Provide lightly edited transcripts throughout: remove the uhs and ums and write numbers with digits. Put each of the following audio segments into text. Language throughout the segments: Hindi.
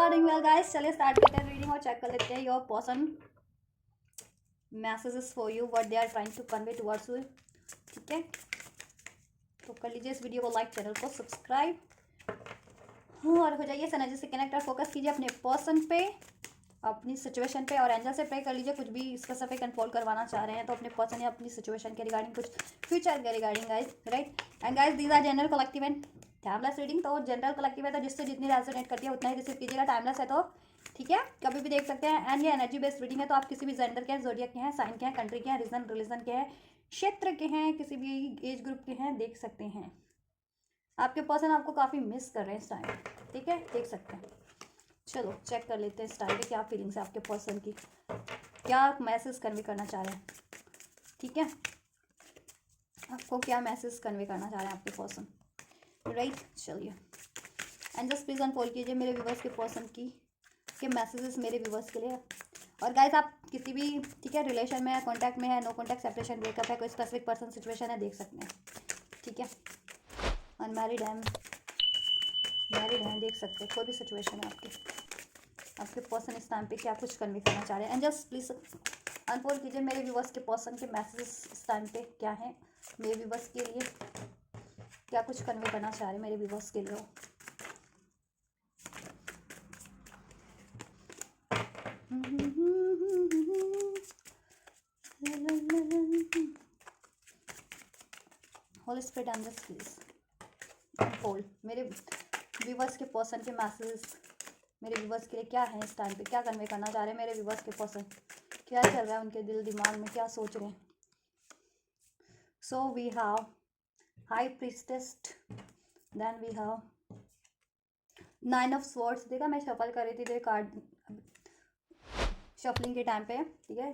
ऑल डूइंग वेल गाइस, चलिए स्टार्ट करते हैं रीडिंग और चेक कर लेते हैं your person messages for you, what they are trying to convey towards you. ठीक है, तो कर लीजिए इस वीडियो को लाइक, चैनल को सब्सक्राइब और हो जाइए एनर्जी से कनेक्ट और फोकस कीजिए अपने पर्सन पे, अपनी सिचुएशन पे और एंजल से प्रे कर लीजिए। कुछ भी स्पेसिफिक अनफोल्ड करवाना चाह रहे हैं तो अपने पर्सन या अपनी सिचुएशन के रिगार्डिंग, कुछ फ्यूचर के regarding guys, right. And guys these are general collective and timeless reading. तो जनरल कलेक्टिव है तो जिससे जितनी रेजोनेट करती है उतना ही रिसीव कीजिएगा। टाइमलेस है तो ठीक है, कभी भी देख सकते हैं। एंड ये एनर्जी बेस्ड रीडिंग है तो आप किसी भी जेंडर के हैं, जोडियक के हैं, साइन के हैं, कंट्री के हैं, रीजन रिलीजन के हैं, क्षेत्र के हैं, किसी भी एज ग्रुप के हैं, देख सकते हैं। आपके पर्सन आपको काफ़ी मिस कर रहे हैं इस टाइम, ठीक है, देख सकते हैं। चलो चेक कर लेते हैं इस टाइम पे क्या फीलिंग्स है आपके पर्सन की, क्या मैसेज कन्वे करना चाह रहे हैं। ठीक है, आपको क्या मैसेज कन्वे करना चाह रहे हैं आपके पर्सन, राइट। चलिए एंजल्स प्लीज अनफोल्ड कीजिए मेरे व्यूवर्स के पर्सन की के मैसेजेस मेरे व्यूवर्स के लिए। और गाइस आप किसी भी, ठीक है, रिलेशन में है, कॉन्टैक्ट में है, नो कॉन्टैक्ट, सेपरेशन, ब्रेकअप है, कोई स्पेसिफिक पर्सन सिचुएशन है, देख सकते हैं। ठीक है, अनमैरिड है, मैरिड हैं, देख सकते हैं। कोई भी सिचुएशन है आपके पर्सन इस टाइम पे क्या कुछ कन्वे करना चाह रहे हैं। एंजल्स प्लीज अनफोल्ड कीजिए मेरे व्यूवर्स के पर्सन के मैसेजेस इस टाइम पे क्या है मेरे व्यूवर्स के लिए, क्या कुछ कन्वे करना चाह रहे हैं मेरे व्यूवर्स के लिए। Holy spirit angels please unfold मेरे व्यूवर्स के पर्सन के मैसेजेस मेरे व्यूवर्स के लिए क्या है इस टाइम पे, क्या कन्वे करना चाह रहे हैं मेरे व्यूवर्स के पर्सन, क्या चल रहा है उनके दिल दिमाग में, क्या सोच रहे हैं। So we have high priestess, then we have 9 of swords. देखा मैं शफल कर रही थी कार्ड शफलिंग के टाइम पे, ठीक है,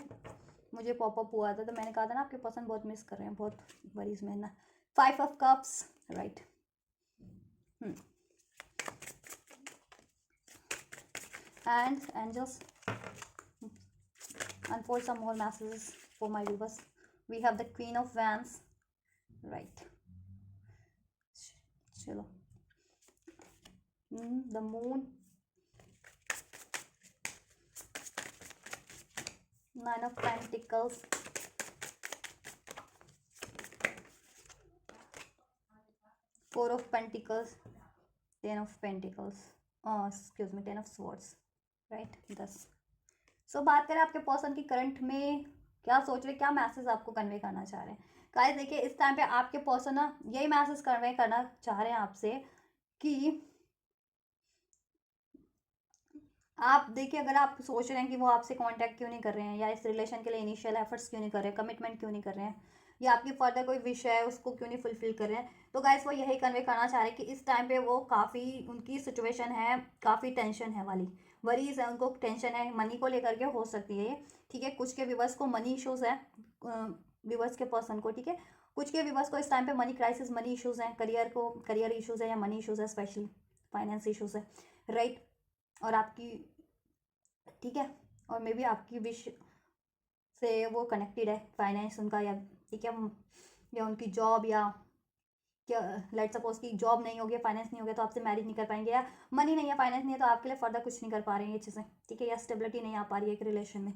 मुझे पॉपअप हुआ था तो मैंने कहा था ना आपके पर्सन बहुत मिस कर रहे हैं, बहुत वरीज में ना। 5 of cups, right. And angels unfold some more messages for my viewers. We have the Queen of Wands, right. Chalo. The Moon, 9 of Pentacles, 4 of Pentacles, 10 of Pentacles, excuse me, 10 of Swords, right. 10. सो बात करें आपके पर्सन की करंट में क्या सोच रहे, क्या मैसेज आपको कन्वे करना चाह रहे हैं। गाइस देखिए इस टाइम पे आपके पर्सन ना यही मैसेज कन्वे करना चाह रहे हैं आपसे कि आप देखिए, अगर आप सोच रहे हैं कि वो आपसे कांटेक्ट क्यों नहीं कर रहे हैं, या इस रिलेशन के लिए इनिशियल एफर्ट्स क्यों नहीं कर रहे हैं, कमिटमेंट क्यों नहीं कर रहे हैं, या आपकी फर्दर कोई विश है उसको क्यों नहीं फुलफिल कर रहे हैं, तो गाइस वो यही कन्वे करना चाह रहे हैं कि इस टाइम पे वो काफ़ी, उनकी सिचुएशन है काफ़ी टेंशन है वाली, वरीज है, उनको टेंशन है, मनी को लेकर के हो सकती है ये। ठीक है, कुछ के व्यूवर्स को मनी इश्यूज है, व्यूवर्स के पर्सन को, ठीक है, कुछ के व्यूवर्स को इस टाइम पे मनी क्राइसिस, मनी इश्यूज हैं, करियर इश्यूज है या मनी इश्यूज है, स्पेशली फाइनेंस इश्यूज है, राइट। और आपकी, ठीक है, और मे बी आपकी विश से वो कनेक्टेड है फाइनेंस उनका, या ठीक है, या उनकी जॉब, या क्या लेट सपोज की जॉब नहीं होगी, फाइनेंस नहीं होगा तो आपसे मैरिज नहीं कर पाएंगे, या मनी नहीं है, फाइनेंस नहीं है तो आपके लिए फर्दर कुछ नहीं कर पा रहे हैं ये चीज़ें, ठीक है, या स्टेबिलिटी नहीं आ पा रही है एक रिलेशन में,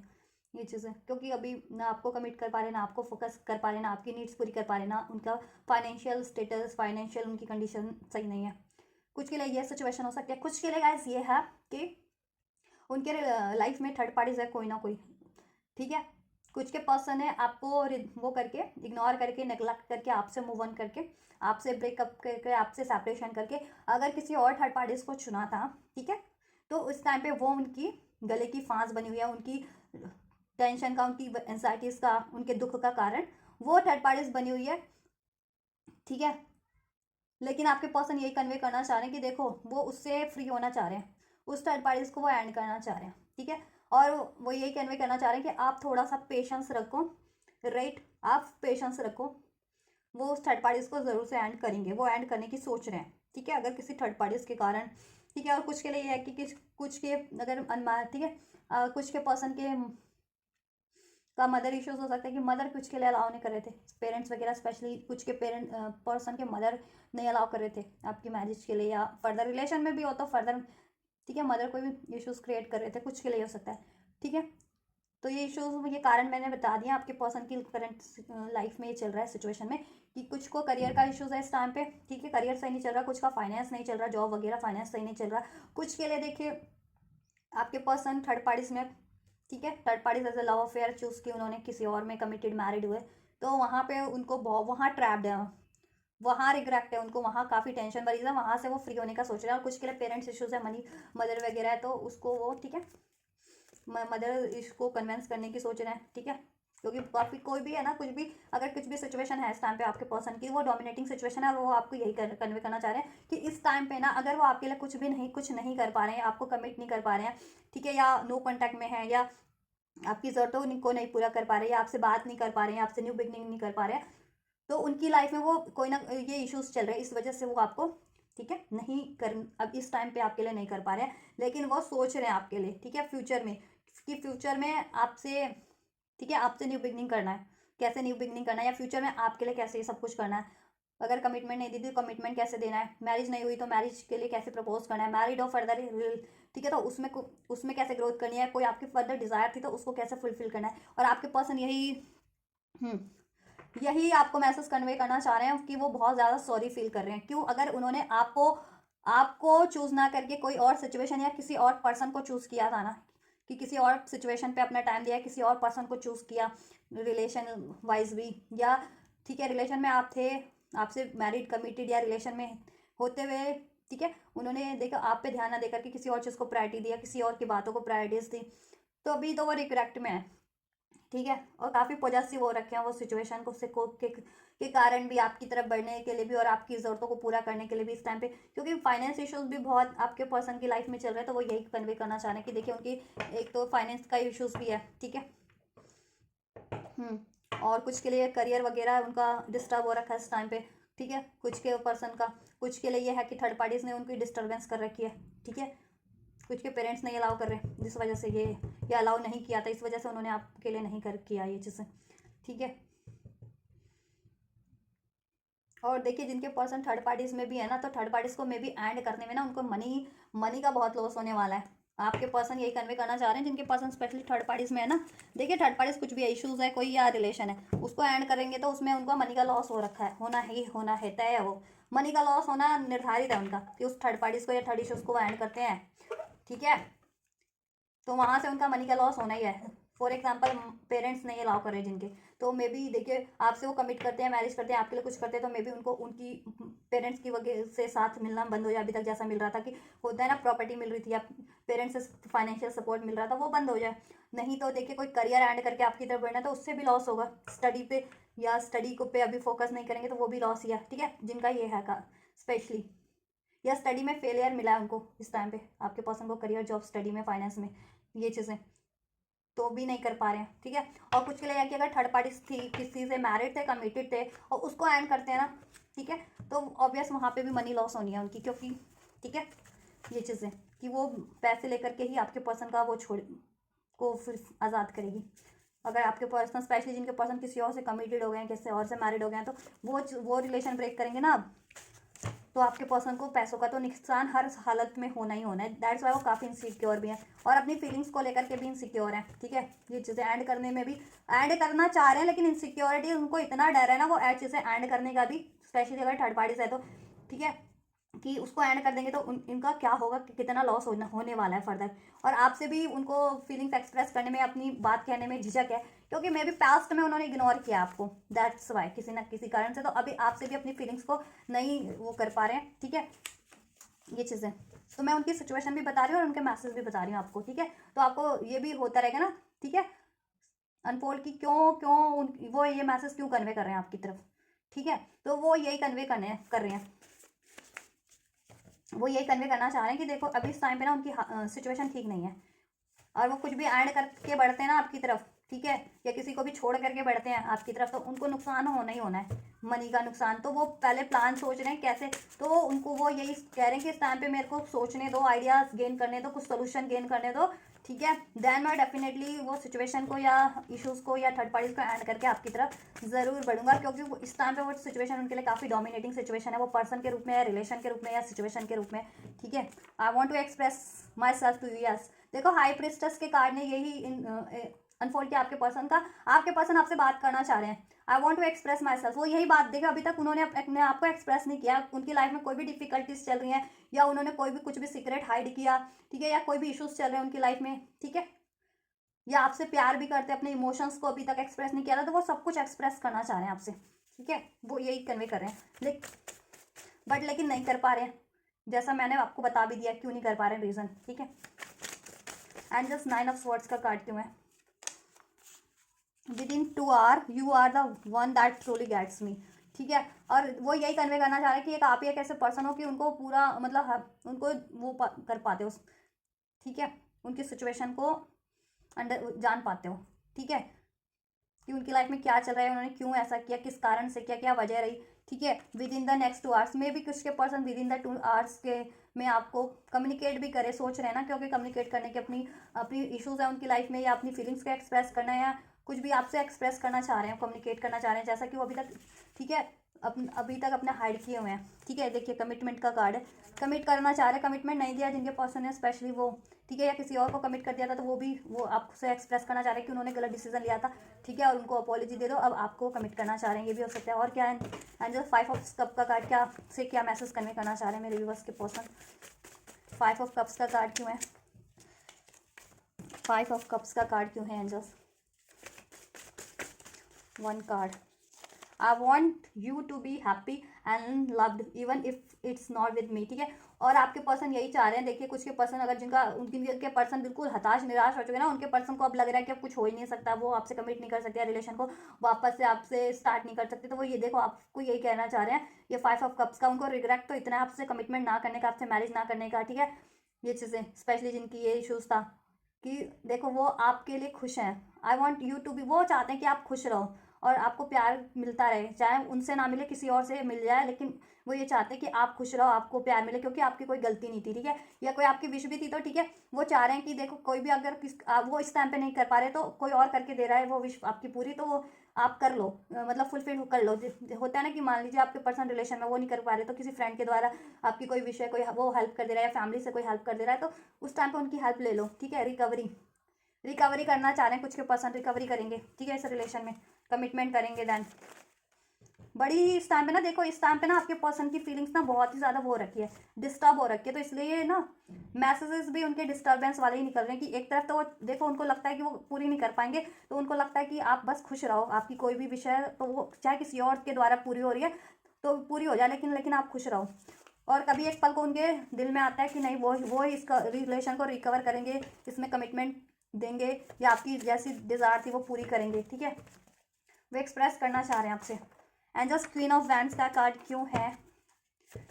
ये चीज़ें, क्योंकि अभी ना आपको कमिट कर पा रहे, ना आपको फोकस कर पा रहे, ना आपकी नीड्स पूरी कर पा रहे, ना उनका फाइनेंशियल स्टेटस, फाइनेंशियल उनकी कंडीशन सही नहीं है। कुछ के लिए ये सिचुएशन हो सकती है, कुछ के लिए गाइस ये है कि उनके लाइफ में थर्ड पार्टीज है कोई ना कोई, ठीक है। कुछ के पर्सन है आपको वो करके, इग्नोर करके, नेग्लेक्ट करके, आपसे मूव ऑन करके, आपसे ब्रेकअप करके, आपसे सेपरेशन करके अगर किसी और थर्ड पार्टीज को चुना था, ठीक है, तो उस टाइम पे वो उनकी गले की फांस बनी हुई है, उनकी टेंशन का, उनकी एंजाइटीज का, उनके दुख का कारण वो थर्ड पार्टीज बनी हुई है, ठीक है। लेकिन आपके पर्सन यही कन्वे करना चाह रहे हैं कि देखो वो उससे फ्री होना चाह रहे हैं, उस थर्ड पार्टीज को वो एंड करना चाह रहे हैं, ठीक है। और वो यही कन्वे करना चाह रहे हैं कि आप थोड़ा सा पेशेंस रखो, राइट, आप पेशेंस रखो, वो उस थर्ड पार्टीज को जरूर से एंड करेंगे, वो एंड करने की सोच रहे हैं, ठीक है, अगर किसी थर्ड पार्टीज के कारण, ठीक है। और कुछ के लिए यह है कि कुछ के अगर ठीक है, कुछ के पर्सन के का मदर इश्यूज हो सकता है कि मदर कुछ के लिए अलाउ नहीं कर रहे थे, पेरेंट्स वगैरह, स्पेशली कुछ के पर्सन के मदर नहीं अलाउ कर रहे थे आपकी मैरिज के लिए, या फर्दर रिलेशन में भी हो तो फर्दर ठीक है, मदर कोई भी इश्यूज़ क्रिएट कर रहे थे, कुछ के लिए हो सकता है। ठीक है, तो ये इश्यूज़, ये कारण मैंने बता दिया। आपके पर्सन की करंट लाइफ में ये चल रहा है सिचुएशन में कि कुछ को करियर का इश्यूज़ है इस टाइम पे। ठीक है, करियर सही नहीं चल रहा, कुछ का फाइनेंस नहीं चल रहा, जॉब वगैरह फाइनेंस सही नहीं चल रहा। कुछ के लिए देखिए आपके पर्सन थर्ड पार्टीज में, ठीक है, third parties as a love affair choose की उन्होंने, किसी और में कमिटेड मैरिड हुए, तो वहाँ पे उनको वहाँ ट्रैप्ड है, वहाँ रिग्रेट है उनको, वहाँ काफ़ी टेंशन भरी है, वहाँ से वो फ्री होने का सोच रहे हैं। और कुछ के लिए पेरेंट्स इश्यूज़ है, मनी मदर वगैरह है, तो उसको वो, ठीक है, मदर इसको कन्विंस करने की सोच रहे हैं। ठीक है, क्योंकि काफ़ी कोई भी है ना, कुछ भी अगर कुछ भी सिचुएशन है इस टाइम पे आपके पर्सन की, वो डोमिनेटिंग सिचुएशन है, और वो आपको यही कन्वे करना चाह रहे हैं कि इस टाइम पे ना अगर वो आपके लिए कुछ नहीं कर पा रहे हैं, आपको कमिट नहीं कर पा रहे हैं, ठीक है, या नो कॉन्टैक्ट में है, या आपकी ज़रूरतों को नहीं पूरा कर पा रहे हैं, या आपसे बात नहीं कर पा रहे हैं, आपसे न्यू बिगनिंग नहीं कर पा रहे हैं, तो उनकी लाइफ में वो कोई ना ये इश्यूज चल रहे हैं, इस वजह से वो आपको, ठीक है, नहीं कर, अब इस टाइम पे आपके लिए नहीं कर पा रहे हैं, लेकिन वो सोच रहे हैं आपके लिए, ठीक है, फ्यूचर में, कि फ्यूचर में आपसे, ठीक है, आपसे न्यू बिगनिंग करना है, कैसे न्यू बिगनिंग करना है, या फ्यूचर में आपके लिए कैसे ये सब कुछ करना है। अगर कमिटमेंट नहीं दी थी तो कमिटमेंट कैसे देना है, मैरिज नहीं हुई तो मैरिज के लिए कैसे प्रपोज करना है, मैरिड और फर्दर, ठीक है, तो उसमें कैसे ग्रोथ करनी है, कोई आपकी फर्दर डिज़ायर थी तो उसको कैसे फुलफिल करना है। और आपके पर्सन यही आपको मैसेज कन्वे करना चाह रहे हैं कि वो बहुत ज़्यादा सॉरी फील कर रहे हैं। क्यों? अगर उन्होंने आपको आपको चूज़ ना करके कोई और सिचुएशन या किसी और पर्सन को चूज़ किया था ना, कि किसी और सिचुएशन पे अपना टाइम दिया, किसी और पर्सन को चूज़ किया रिलेशन वाइज भी, या ठीक है रिलेशन में आप थे, आपसे मैरिड कमिटेड या रिलेशन में होते हुए, ठीक है, उन्होंने देखा आप पे ध्यान ना देकर के किसी और चीज़ को प्रायोरिटी दिया, किसी और की बातों को प्रायोरिटीज दी, तो अभी तो वो रिग्रेट में है। ठीक है, और काफ़ी पॉजेसिव हो रखे हैं वो सिचुएशन को के कारण भी, आपकी तरफ बढ़ने के लिए भी, और आपकी ज़रूरतों को पूरा करने के लिए भी इस टाइम पे, क्योंकि फाइनेंस इश्यूज भी बहुत आपके पर्सन की लाइफ में चल रहे हैं, तो वो यही कन्वे करना चाह रहे हैं कि देखिए उनकी एक तो फाइनेंस का इश्यूज भी है। ठीक है, और कुछ के लिए करियर वगैरह उनका डिस्टर्ब हो रखा है इस टाइम पे। ठीक है, कुछ के पर्सन का, कुछ के लिए ये है कि थर्ड पार्टीज ने उनकी डिस्टर्बेंस कर रखी है। ठीक है, कुछ के पेरेंट्स नहीं अलाउ कर रहे, जिस वजह से ये अलाउ नहीं किया था, इस वजह से उन्होंने आपके लिए नहीं कर किया ये चीज़ें। ठीक है, और देखिए जिनके पर्सन थर्ड पार्टीज में भी है ना, तो थर्ड पार्टीज को मे बी एंड करने में ना उनको मनी का बहुत लॉस होने वाला है। आपके पर्सन यही कन्वे करना चाह रहे हैं, जिनके पर्सन स्पेशली थर्ड पार्टीज में है ना, देखिए थर्ड पार्टीज कुछ भी इश्यूज है कोई, या रिलेशन है, उसको एंड करेंगे तो उसमें उनको मनी का लॉस हो रखा है, होना ही होना है, तय है वो, मनी का लॉस होना निर्धारित है उनका, कि उस थर्ड पार्टीज को या थर्ड इश्यूज को एंड करते हैं। ठीक है, तो वहाँ से उनका मनी का लॉस होना ही है। फॉर एग्जाम्पल पेरेंट्स नहीं अलाउ कर रहे जिनके, तो मे बी देखिए आपसे वो कमिट करते हैं, मैरिज करते हैं, आपके लिए कुछ करते हैं, तो मे बी उनको उनकी पेरेंट्स की वजह से साथ मिलना बंद हो जाए। अभी तक जैसा मिल रहा था कि होता है ना, प्रॉपर्टी मिल रही थी या पेरेंट्स से फाइनेंशियल सपोर्ट मिल रहा था, वो बंद हो जाए। नहीं तो देखिए कोई करियर एंड करके आपकी तरफ बढ़ना, तो उससे भी लॉस होगा। स्टडी पे या स्टडी को पे अभी फोकस नहीं करेंगे तो वो भी लॉस ही है। ठीक है, जिनका ये है का स्पेशली, या स्टडी में फेलियर मिला है उनको इस टाइम पे, आपके पर्सन को करियर जॉब स्टडी में फाइनेंस में ये चीज़ें, तो भी नहीं कर पा रहे हैं। ठीक है, और कुछ के लिए कि अगर थर्ड पार्टी थी, किसी से मैरिड थे, कमिटेड थे, और उसको एंड करते हैं ना, ठीक है, तो ऑब्वियस वहाँ पे भी मनी लॉस होनी है उनकी, क्योंकि ठीक है ये चीज़ें कि वो पैसे लेकर के ही आपके पर्सन का वो छोड़ को फिर आज़ाद करेगी। अगर आपके पर्सन स्पेशली जिनके पर्सन किसी और से कमिटेड हो गए हैं, किसी और से मैरिड हो गए हैं, तो वो रिलेशन ब्रेक करेंगे ना अब, तो आपके पर्सन को पैसों का तो नुकसान हर हालत में होना ही होना है। दैट्स वाई वो काफ़ी इनसिक्योर भी है, और अपनी फीलिंग्स को लेकर के भी इनसिक्योर है। ठीक है, ये चीज़ें एंड करने में भी एंड करना चाह रहे हैं, लेकिन इनसिक्योरिटी उनको इतना डर है ना, वो चीज़ें एंड करने का भी, स्पेशली अगर थर्ड पार्टीज है तो, ठीक है, कि उसको एंड कर देंगे तो इनका क्या होगा, कि कितना लॉस होने वाला है फर्दर। और आपसे भी उनको फीलिंग्स एक्सप्रेस करने में, अपनी बात कहने में झिझक है, क्योंकि मे बी पास्ट में उन्होंने इग्नोर किया आपको, दैट्स वाई किसी ना किसी कारण से, तो अभी आपसे भी अपनी फीलिंग्स को नहीं वो कर पा रहे हैं। ठीक है, ये चीज़ें, तो मैं उनकी सिचुएशन भी बता रही हूँ और उनके मैसेज भी बता रही हूँ आपको। ठीक है, तो आपको ये भी होता रहेगा ना, ठीक है, अनफोल्ड की क्यों क्यों वो ये मैसेज क्यों कन्वे कर रहे हैं आपकी तरफ। ठीक है, तो वो यही कन्वे कर रहे हैं, वो यही कन्वे करना चाह रहे हैं कि देखो अभी इस टाइम पे ना उनकी सिचुएशन ठीक नहीं है, और वो कुछ भी ऐड करके बढ़ते हैं ना आपकी तरफ, ठीक है, या किसी को भी छोड़ करके बढ़ते हैं आपकी तरफ, तो उनको नुकसान होना ही होना है, मनी का नुकसान। तो वो पहले प्लान सोच रहे हैं कैसे, तो उनको वो यही कह रहे हैं कि इस टाइम पे मेरे को सोचने दो, आइडियाज़ गेन करने दो, कुछ सोल्यूशन गेन करने दो। ठीक है, देन मैं डेफिनेटली वो सिचुएशन को या इश्यूज़ को या थर्ड पार्टीज को ऐड करके आपकी तरफ ज़रूर बढ़ूंगा, क्योंकि वो इस टाइम पे वो सिचुएशन उनके लिए काफ़ी डोमिनेटिंग सिचुएशन है, वो पर्सन के रूप में या रिलेशन के रूप में या सिचुएशन के रूप में। ठीक है, I want to express myself to you. Yes, देखो हाई प्रिस्टेस के कार्ड ने यही अनफोल्ड किया आपके पर्सन का। आपके पर्सन आपसे बात करना चाह रहे हैं, I want to express myself. वो यही बात देखो, अभी तक उन्होंने अपने आप को एक्सप्रेस नहीं किया। उनकी लाइफ में कोई भी डिफिकल्टीज चल रही हैं, या उन्होंने कोई भी कुछ भी सीक्रेट हाइड किया, ठीक है, या कोई भी इश्यूज चल रहे हैं उनकी लाइफ में, ठीक है, या आपसे प्यार भी करते, अपने इमोशंस को अभी तक एक्सप्रेस नहीं किया था, तो वो सब कुछ एक्सप्रेस करना चाह रहे हैं आपसे, ठीक है, वो यही कन्वे कर रहे हैं, लेकिन नहीं कर पा रहे हैं, जैसा मैंने आपको बता भी दिया क्यों नहीं कर पा रहे हैं, रीजन, ठीक है। एंड जस्ट 9 ऑफ स्वॉर्ड्स का कार्ड क्यों है? Within 2 hour you are the one that truly gets me, ठीक है। और वो यही कन्वे करना चाह रहे हैं कि एक आप ही एक ऐसे पर्सन हो कि उनको पूरा मतलब उनको वो कर पाते हो, ठीक है, उनकी सिचुएशन को अंडर जान पाते हो, ठीक है, कि उनकी लाइफ में क्या चल रहा है, उन्होंने क्यों ऐसा किया, किस कारण से किया, क्या वजह रही, ठीक है। With in the next 2 hours में भी कुछ के person with in the 2 hours के में आपको कम्युनिकेट भी करे, सोच रहे हैं ना, क्योंकि कम्युनिकेट करने के अपनी अपनी इश्यूज है उनकी लाइफ में, या अपनी फीलिंग्स को एक्सप्रेस करना है, या कुछ भी आपसे एक्सप्रेस करना चाह रहे हैं, कम्युनिकेट करना चाह रहे हैं, जैसा कि वो अभी तक, ठीक है, अभी तक अपने हाइड किए हुए हैं, ठीक है। देखिए कमिटमेंट का कार्ड है, कमिट करना चाह रहे हैं, कमिटमेंट नहीं दिया जिनके पर्सन है स्पेशली वो, ठीक है, या किसी और को कमिट कर दिया था, तो वो आपसे एक्सप्रेस करना चाह रहे हैं कि उन्होंने गलत डिसीजन लिया था, ठीक है, और उनको अपॉलॉजी दे दो, अब आपको कमिट करना चाह रहे हैं, ये भी हो सकता है। और क्या है? एंड जो 5 ऑफ कप का कार्ड क्या मैसेज कन्वे करना चाह रहे हैं मेरे व्यूअर्स के पर्सन? 5 ऑफ कप्स का कार्ड क्यों है? 5 ऑफ कप्स का कार्ड क्यों है angels? 1 card, I want you to be happy and loved even if it's not with me, ठीक है। और आपके पर्सन यही चाह रहे हैं, देखिए कुछ के पर्सन अगर उनके पर्सन बिल्कुल हताश निराश हो चुके हैं ना, उनके पर्सन को अब लग रहा है कि अब कुछ हो ही नहीं सकता, वो आपसे कमिट नहीं कर सकते, रिलेशन को वापस से आपसे स्टार्ट नहीं कर सकते, तो वो ये देखो आपको यही कहना चाह रहे हैं, ये 5 ऑफ कप्स का उनको रिग्रेट तो इतना है आपसे कमिटमेंट ना करने का, आपसे मैरिज ना करने का, ठीक है, ये चीज़ें स्पेशली जिनकी ये इशूज़ था कि देखो वो आपके लिए खुश हैं, I want you to be, वो चाहते हैं कि आप खुश रहो और आपको प्यार मिलता रहे, चाहे उनसे ना मिले किसी और से मिल जाए, लेकिन वो ये चाहते हैं कि आप खुश रहो, आपको प्यार मिले, क्योंकि आपकी कोई गलती नहीं थी, ठीक है, या कोई आपकी विश भी थी तो ठीक है, वो चाह रहे हैं कि देखो कोई भी अगर वो इस टाइम पे नहीं कर पा रहे तो कोई और करके दे रहा है वो विश आपकी पूरी, तो वो आप कर लो, मतलब फुलफिल कर लो। होता है ना कि मान लीजिए आपके पर्सनल रिलेशन में वो नहीं कर पा रहे, तो किसी फ्रेंड के द्वारा आपकी कोई विषय कोई वो हेल्प कर दे रहा है, या फैमिली से कोई हेल्प कर दे रहा है, तो उस टाइम पे उनकी हेल्प ले लो, ठीक है। रिकवरी करना चाह रहे हैं कुछ के पर्सन, रिकवरी करेंगे, ठीक है, इस रिलेशन में कमिटमेंट करेंगे, देन बड़ी इस टाइम पे ना, देखो इस टाइम पे ना आपके पर्सन की फीलिंग्स ना बहुत ही ज़्यादा वो हो रखी है, डिस्टर्ब हो रखी है, तो इसलिए ना मैसेजेस भी उनके डिस्टर्बेंस वाले ही निकल रहे हैं, कि एक तरफ तो वो देखो उनको लगता है कि वो पूरी नहीं कर पाएंगे, तो उनको लगता है कि आप बस खुश रहो, आपकी कोई भी विषय तो वो चाहे किसी और के द्वारा पूरी हो रही है तो पूरी हो जाए, लेकिन आप खुश रहो। और कभी एक पल को उनके दिल में आता है कि नहीं वो इसका रिलेशन को रिकवर करेंगे, इसमें कमिटमेंट देंगे, या आपकी जैसी डिज़ायर थी वो पूरी करेंगे, ठीक है, वो एक्सप्रेस करना चाह रहे हैं आपसे। And just queen of wands का कार्ड क्यों है?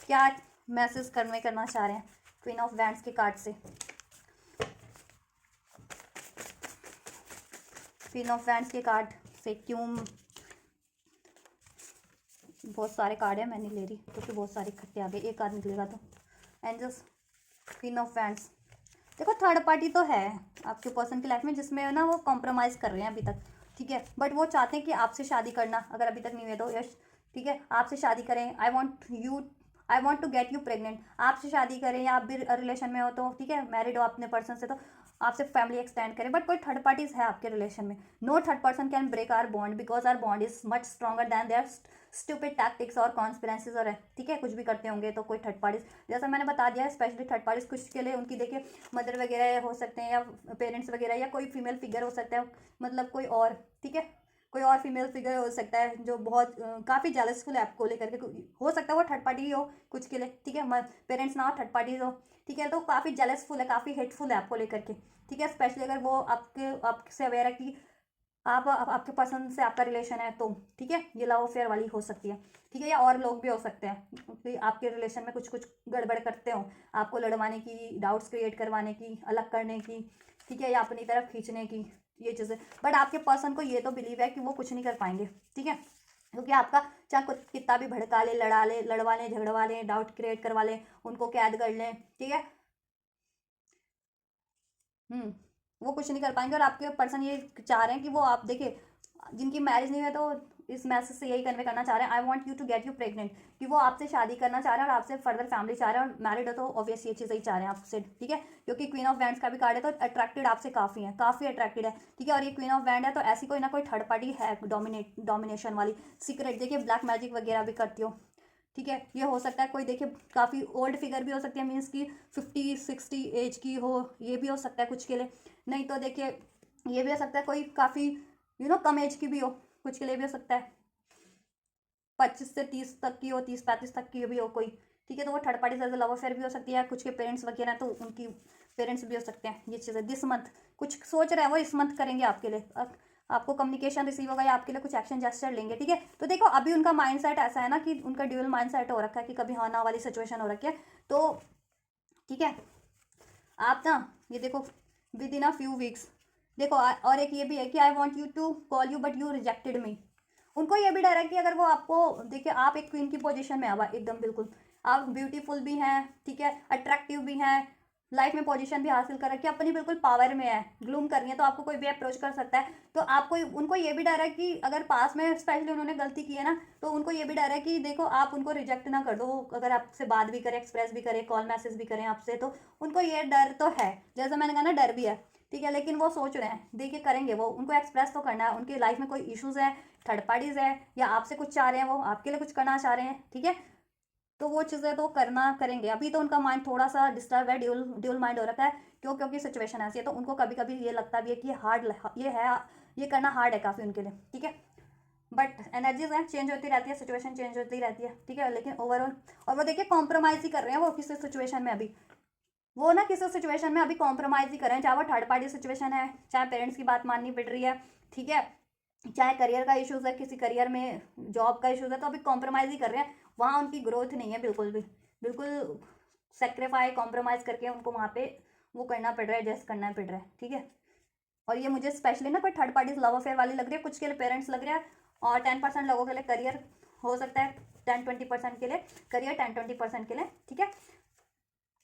क्या मैसेज कन्वे करना चाह रहे हैं क्वीन ऑफ वैंड्स के कार्ड से? क्वीन ऑफ वैंड्स के कार्ड से क्यों? बहुत सारे कार्ड है, मैं नहीं ले रही क्योंकि बहुत सारे इकट्ठे आ गए, एक आदमी निकलेगा तो। And just queen of wands, देखो थर्ड पार्टी तो है आपके पर्सन की लाइफ में जिसमें ना वो कॉम्प्रोमाइज़ कर रहे हैं अभी तक, ठीक है, बट वो चाहते हैं कि आपसे शादी करना, अगर अभी तक नहीं हुए तो यस, ठीक है, आपसे शादी करें, I want to get you pregnant, आपसे शादी करें, या आप भी रिलेशन में हो तो ठीक है, मैरिड हो अपने पर्सन से तो आपसे फैमिली एक्सटेंड करें, बट कोई थर्ड पार्टीज है आपके रिलेशन में। No third person can break our bond because our bond is much stronger than their stupid tactics और कॉन्स्पिरेंसीज, और ठीक है कुछ भी करते होंगे तो कोई थर्ड पार्टीज, जैसा मैंने बता दिया है, स्पेशली थर्ड पार्टीज कुछ के लिए उनकी देखिए मदर वगैरह हो सकते हैं, या पेरेंट्स वगैरह, या कोई फीमेल फिगर हो सकता है, मतलब कोई और, ठीक है, कोई और फीमेल फिगर हो सकता है जो बहुत काफ़ी जेलसफुल है आपको लेकर के, हो सकता है वो थर्ड पार्टी ही हो कुछ के लिए, ठीक है, पेरेंट्स ना हो थर्ड पार्टीज हो, ठीक है, तो काफ़ी जेलसफुल है, काफ़ी हेटफुल है आपको लेकर के, ठीक है, स्पेशली अगर वो आपसे अवेयर है कि आपके पर्सन से आपका रिलेशन है, तो ठीक है, ये लव अफेयर वाली हो सकती है, ठीक है, या और लोग भी हो सकते हैं कि आपके रिलेशन में कुछ कुछ गड़बड़ करते हो, आपको लड़वाने की, डाउट्स क्रिएट करवाने की, अलग करने की, ठीक है, या अपनी तरफ खींचने की, ये चीज़ें, बट आपके पर्सन को ये तो बिलीव है कि वो कुछ नहीं कर पाएंगे, ठीक है, क्योंकि आपका चाहे कितना भी भड़का ले, लड़वा ले, झगड़वा ले, डाउट क्रिएट करवा ले, उनको कैद कर लें, ठीक है, वो कुछ नहीं कर पाएंगे, और आपके पर्सन ये चाह रहे हैं कि वो आप देखिए जिनकी मैरिज नहीं है तो इस मैसेज से यही कन्वे करना चाह रहे हैं, I want you to get you pregnant, कि वो आपसे शादी करना चाह रहे हैं और आपसे फर्दर फैमिली चाह रहे हैं, और मैरिड हो तो ऑब्वियस ये चीज़ ही चाह रहे हैं आपसे, ठीक है, क्योंकि क्वीन ऑफ वैंड्स का भी कार्ड है तो अट्रैक्टेड आपसे काफ़ी है, काफ़ी अट्रैक्टेड है, ठीक है। और ये क्वीन ऑफ वैंड है तो ऐसी कोई ना कोई थर्ड पार्टी है डोमिनेशन वाली, सीक्रेट, देखिए ब्लैक मैजिक वगैरह भी करती हो, ठीक है। ये हो सकता है कोई, देखिए काफ़ी ओल्ड फिगर भी हो सकती है, मीन्स की 50-60 एज की हो, ये भी हो सकता है कुछ के लिए, नहीं तो देखिए ये भी हो सकता है कोई काफ़ी कम एज की भी हो, कुछ के लिए भी हो सकता है 25 से 30 तक की हो, 30-35 तक की भी हो कोई, ठीक है। तो वो थर्ड पार्टी से लव अफेयर भी हो सकती है, कुछ के पेरेंट्स वगैरह तो उनकी पेरेंट्स भी हो सकते हैं, ये चीज़ है। दिस मंथ कुछ सोच रहे हैं वो, इस मंथ करेंगे आपके लिए, आपको कम्युनिकेशन रिसीव होगा या आपके लिए कुछ एक्शन जेस्चर लेंगे, ठीक है। तो देखो अभी उनका माइंडसेट ऐसा है ना कि उनका ड्यूअल माइंडसेट हो रखा है कि कभी हाँ ना वाली सिचुएशन हो रखी है, तो ठीक है। आप ना ये देखो within a few weeks, देखो और एक ये भी है कि I want you to call you but you rejected me, उनको ये भी डर है कि अगर वो आपको, देखिए आप एक क्वीन की पोजीशन में आवा एकदम बिल्कुल, आप ब्यूटीफुल भी हैं, ठीक है, अट्रैक्टिव भी हैं, लाइफ में पोजीशन भी हासिल कर रखी है, अपनी बिल्कुल पावर में है, ग्लूम कर रही है, तो आपको कोई भी अप्रोच कर सकता है। तो आपको, उनको ये भी डर है कि अगर पास में स्पेशली उन्होंने गलती की है ना, तो उनको ये भी डर है कि देखो आप उनको रिजेक्ट ना कर दो, अगर आपसे बात भी करें, एक्सप्रेस भी करें, कॉल मैसेज भी करें आपसे, तो उनको ये डर तो है, जैसे मैंने कहा ना डर भी है, ठीक है। लेकिन वो सोच रहे हैं, देखिए करेंगे वो, उनको एक्सप्रेस तो करना है, उनकी लाइफ में कोई इश्यूज है, थर्ड पार्टीज है, या आपसे कुछ चाह रहे हैं, वो आपके लिए कुछ करना चाह रहे हैं, ठीक है। तो वो चीज़ें तो करना करेंगे, अभी तो उनका माइंड थोड़ा सा डिस्टर्ब है, ड्यूल माइंड हो रखा है, क्योंकि सिचुएशन ऐसी है, तो उनको कभी कभी ये लगता भी है कि हार्ड, ये करना हार्ड है काफ़ी उनके लिए, ठीक है। बट एनर्जीज है, चेंज होती रहती है, सिचुएशन चेंज होती रहती है, ठीक है, लेकिन ओवरऑल, और वो देखिए कॉम्प्रोमाइज़ ही कर रहे हैं वो किसी सिचुएशन में अभी, वो ना किसी सिचुएशन में अभी कॉम्प्रोमाइज़ ही कर रहे हैं, चाहे वो थर्ड पार्टी सिचुएशन है, चाहे पेरेंट्स की बात माननी पड़ रही है, ठीक है, चाहे करियर का इश्यूज है, किसी करियर में जॉब का इश्यूज है, तो अभी कॉम्प्रोमाइज़ ही कर रहे हैं, वहाँ उनकी ग्रोथ नहीं है बिल्कुल भी, बिल्कुल सेक्रीफाई कॉम्प्रोमाइज़ करके उनको वहाँ पे वो करना पड़ रहा है, एडजस्ट करना पड़ रहा है, ठीक है। और ये मुझे स्पेशली ना कोई थर्ड पार्टीज लव अफेयर वाली लग रही है, कुछ के लिए पेरेंट्स लग रहा है, और 10% लोगों के लिए करियर हो सकता है, 10-20% के लिए करियर, 10-20% के लिए, ठीक है।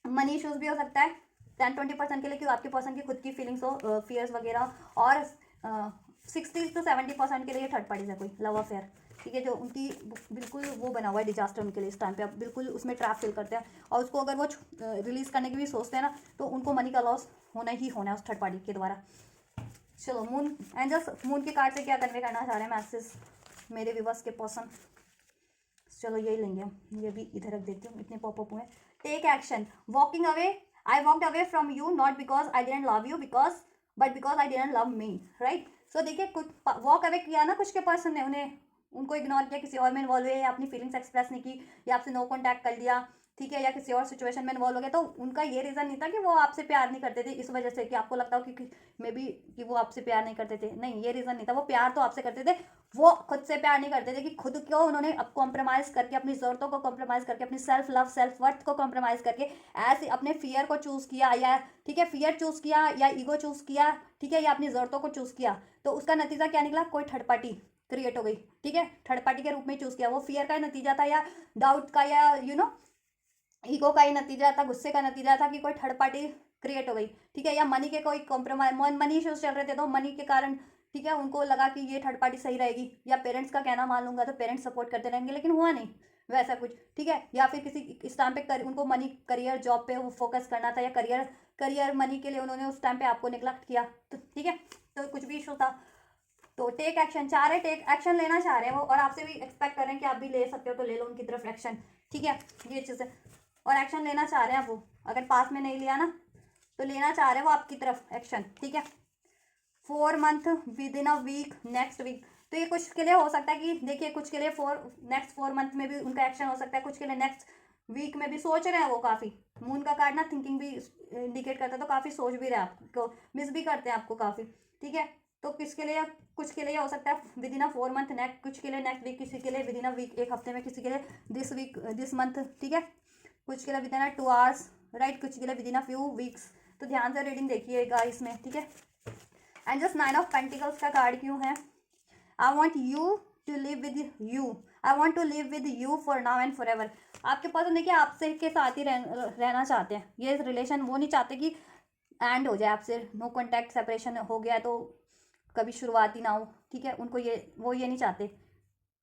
मनी इश्यूज भी हो सकता है 10-20% के लिए, क्यों आपके पर्सन की खुद की फीलिंग्स हो, फियर्स वगैरह, और 60-70% के लिए थर्ड पार्टीज है कोई लव अफेयर, ठीक है, जो उनकी बिल्कुल वो बना हुआ है डिजास्टर उनके लिए इस टाइम पे, अब बिल्कुल उसमें ट्रैप फील करते हैं, और उसको अगर वो रिलीज करने की भी सोचते हैं ना, तो उनको मनी का लॉस होना ही होना है उस थर्ड पार्टी के द्वारा। चलो मून एंजल्स, मून के कार्ड से क्या कन्वे करना चाह रहे हैं मैसेज मेरे व्यूवर्स के पर्सन, चलो यही लेंगे हम, ये भी इधर रख देती हूँ, इतने पॉपअप हुए। Take action, walking away, I walked away from you not because I didn't love you but because I didn't love me, right. So देखिए कुछ वॉक अवे किया ना कुछ के पर्सन ने, उनको इग्नोर किया, किसी और में इन्वॉल्व हुए, या अपनी फीलिंग्स एक्सप्रेस नहीं की, या आपसे नो कॉन्टैक्ट कर लिया, ठीक है, या किसी और सिचुएशन में इन्वॉल्व हो गया, तो उनका ये रीज़न नहीं था कि वो आपसे प्यार नहीं करते थे इस वजह से कि आपको लगता हो कि मे बी कि वो आपसे प्यार नहीं करते थे, नहीं, ये रीज़न नहीं था, वो प्यार तो आपसे करते थे, वो खुद से प्यार नहीं करते थे कि खुद क्यों उन्होंने अब कॉम्प्रोमाइज़ करके, अपनी ज़रूरतों को कॉम्प्रोमाइज़ करके, अपनी सेल्फ लव सेल्फ वर्थ को कॉम्प्रोमाइज़ करके ऐसे अपने फियर को चूज़ किया, या ठीक है फियर चूज़ किया, या ईगो चूज़ किया, ठीक है, या अपनी ज़रूरतों को चूज़ किया, तो उसका नतीजा क्या निकला, कोई थर्ड पार्टी क्रिएट हो गई, ठीक है, थर्ड पार्टी के रूप में चूज़ किया, वो फियर का नतीजा था, या डाउट का, या ईगो का ही नतीजा था, गुस्से का नतीजा था कि कोई थर्ड पार्टी क्रिएट हो गई, ठीक है, या मनी के कोई कॉम्प्रोमाइज, मनी इश्यूज चल रहे थे, तो मनी के कारण, ठीक है, उनको लगा कि ये थर्ड पार्टी सही रहेगी, या पेरेंट्स का कहना मान लूंगा तो पेरेंट्स सपोर्ट करते रहेंगे, लेकिन हुआ नहीं वैसा कुछ, ठीक है, या फिर किसी इस टाइम पे उनको मनी करियर जॉब पे वो फोकस करना था, या करियर मनी के लिए उन्होंने उस टाइम पे आपको निगलेक्ट किया, तो ठीक है, तो कुछ भी इशू था, तो टेक एक्शन चाह रहे, टेक एक्शन लेना चाह रहे हैं वो, और आपसे भी एक्सपेक्ट कर रहे हैं कि आप भी ले सकते हो तो ले लो उनकी तरफ एक्शन, ठीक है, ये चीज़ है, और एक्शन लेना चाह रहे हैं वो, अगर पास में नहीं लिया ना तो लेना चाह रहे हैं वो आपकी तरफ एक्शन, ठीक है। 4 month within a week, next week, तो ये कुछ के लिए हो सकता है कि देखिए कुछ के लिए नेक्स्ट 4 मंथ में भी उनका एक्शन हो सकता है, कुछ के लिए नेक्स्ट वीक में भी सोच रहे हैं वो, काफ़ी मून का कार्ड ना थिंकिंग भी इंडिकेट करता है, तो काफ़ी सोच भी रहे हैं आपको, मिस भी करते हैं आपको काफ़ी, ठीक है। तो किसके लिए, कुछ के लिए हो सकता है विद इन अ 4 मंथ, नेक्स्ट कुछ के लिए नेक्स्ट वीक, किसी के लिए विद इन अ वीक, एक हफ्ते में, किसी के लिए दिस मंथ, ठीक है, कुछ के लिए within a 2 hours, right, कुछ के लिए within a few weeks, तो ध्यान से रीडिंग देखिएगा इसमें, ठीक है। एंड जस्ट 9 ऑफ पेंटिकल्स का कार्ड क्यों है, I want you to live with you, I want to live with you for now and forever, आपके पास देखिए आपसे के साथ ही रहना चाहते हैं, ये रिलेशन वो नहीं चाहते कि एंड हो जाए आपसे, नो कॉन्टैक्ट सेपरेशन हो गया तो कभी शुरुआत ही ना हो, ठीक है, उनको ये वो ये नहीं चाहते,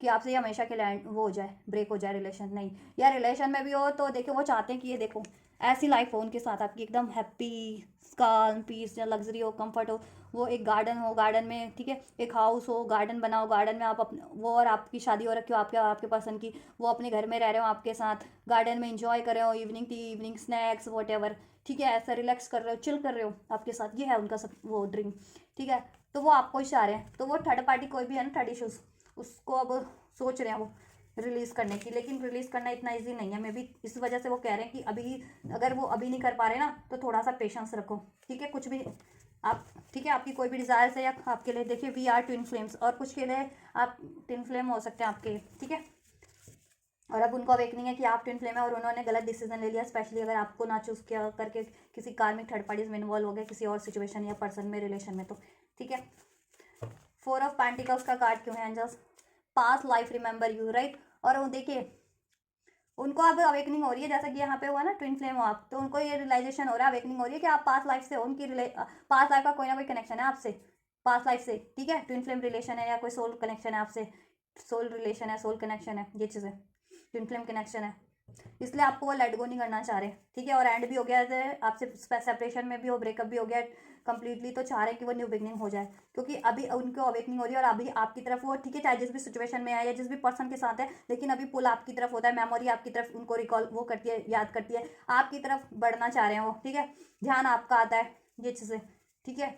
कि आपसे ये हमेशा के लिए वो हो जाए, ब्रेक हो जाए रिलेशन, नहीं। या रिलेशन में भी हो तो देखो वो चाहते हैं कि ये देखो ऐसी लाइफ हो उनके साथ आपकी, एकदम हैप्पी, काल्म, पीस, या लग्जरी हो, कंफर्ट हो। वो एक गार्डन हो, गार्डन में, ठीक है, एक हाउस हो, गार्डन बनाओ, गार्डन में आप अपने वो, और आपकी शादी हो रखी हो आपके आपके पसंद की, वो अपने घर में रह रहे हो आपके साथ, गार्डन में इंजॉय कर रहे हो, evening tea, evening snacks, what ever, ठीक है, ऐसा रिलैक्स कर रहे हो, चिल कर रहे हो आपके साथ, ये है उनका सब वो ड्रीम, ठीक है। तो वो आपको ही चाह रहे हैं, तो वो थर्ड पार्टी कोई भी है ना, थर्ड इशूज़, उसको अब सोच रहे हैं वो रिलीज़ करने की, लेकिन रिलीज़ करना इतना इजी नहीं है। मे बी इस वजह से वो कह रहे हैं कि अभी, अगर वो अभी नहीं कर पा रहे ना तो थोड़ा सा पेशेंस रखो, ठीक है। कुछ भी आप, ठीक है, आपकी कोई भी डिज़ायर्स है या आपके लिए, देखिए वी आर ट्विन फ्लेम्स, और कुछ के लिए आप ट्विन फ्लेम हो सकते हैं आपके, ठीक है। और अब उनको अवेकनिंग है कि आप ट्विन फ्लेम है और उन्होंने गलत डिसीजन ले लिया, स्पेशली अगर आपको ना चूज़ किया करके किसी कार्मिक थर्ड पार्टीज में इन्वॉल्व हो गए किसी और सिचुएशन या पर्सन में, रिलेशन में, तो ठीक है। 4 ऑफ पेंटिकल्स का कार्ड क्यों है angels? Past life remember you, right. और वो देखिए उनको अब अवेकनिंग हो रही है, जैसा कि यहाँ पे हुआ ना ट्विन फ्लेम हो आप, तो उनको ये रियलाइजेशन हो रहा है, अवेकनिंग हो रही है कि आप पास्ट लाइफ से हो, उनकी पास्ट लाइफ का कोई ना कोई कनेक्शन है आपसे, पास्ट लाइफ से, ठीक है। ट्विन फ्लेम रिलेशन है या कोई सोल कनेक्शन है आपसे, सोल रिलेशन है, सोल कनेक्शन है, ये चीज़ है, ट्विन फ्लेम कनेक्शन है, इसलिए आपको वो लेट गो नहीं करना चाह रहे, ठीक है। और एंड भी हो गया है आपसे, सेपरेशन में भी हो, ब्रेकअप भी हो गया कंप्लीटली, तो चाह रहे हैं कि वो न्यू बिगनिंग हो जाए, क्योंकि अभी उनको अवेकनिंग हो रही है और अभी आपकी तरफ वो, ठीक है, चाहे जिस भी सिचुएशन में आए या जिस भी पर्सन के साथ है, लेकिन अभी पुल आपकी तरफ होता है, मेमोरी आपकी तरफ उनको रिकॉल वो करती है, याद करती है, आपकी तरफ बढ़ना चाह रहे हैं वो, ठीक है, ध्यान आपका आता है, ये चीज़ें, ठीक है।